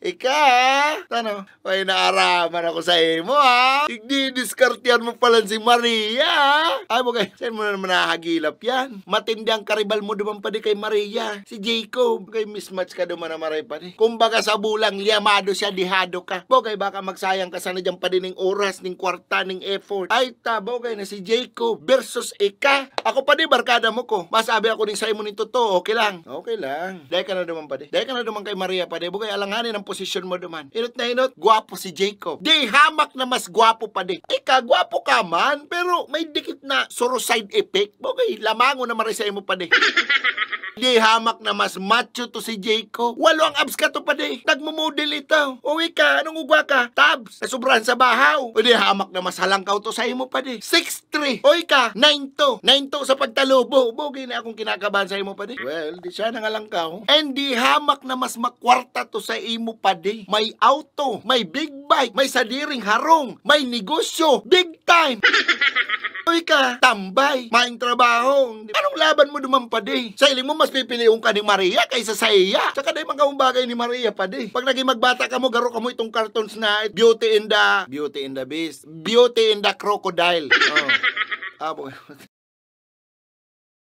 Ika, ano? May naaraman ako sa imo, ha? Igdi-diskartian mo pala si Maria. Ay mo kay, saan mo naman nahagilap yan? Matindi ang karibal mo duman pa di kay Maria. Si Jacob, kay mismatch ka duman na maray pa di. Kumbaga sa bulang, liyamado siya, dihado ka. Bogay, baka magsayang ka sana dyan pa din ng oras, ng kwarta, ng effort. Ay, bogay na si Jacob versus Ika. Ako pa di, barkada mo ko. Masabi ako din sa imo nito to, okay lang. Okay lang. Dahil ka na duman pa di. Dahil ka na duman kay Maria pa di. Bogay, alanganin ang posisyon mo duman. Inot na inot, gwapo si Jacob. Di, hamak na mas gwapo pa di. Ika, gwapo ka man, pero may dikit na side effect. Bogay, lamango na maray sa imo pa di. Di, hamak na mas macho to si Jacob. Walo ang abs ka to pa di. Nagmumodel ito. Uwi ka, anong ugwa ka? Tabs, nasubrahan sa bahaw. O di, hamak na mas halangkaw to sa imo pa di. 6'3". Uwi ka, 9'2". 9'2 sa pagtalubo. Bogay na akong kinakabahan sa imo pa di. Well, di siya nangalangkaw. And di, hamak na mas makwarta to sa imo pa di. May auto, may big bike, may sadiring harong, may negosyo, big time. Uy ka, tambay, maing trabaho. Anong laban mo duman pa di? Sa iling mo mas pipiliung ka ni Maria kaysa sa iya. Saka di mga bagay ni Maria pa di. Pag naging magbata ka mo, garo ka mo itong cartoons na Beauty and the Beast, Beauty and the Crocodile. Oh.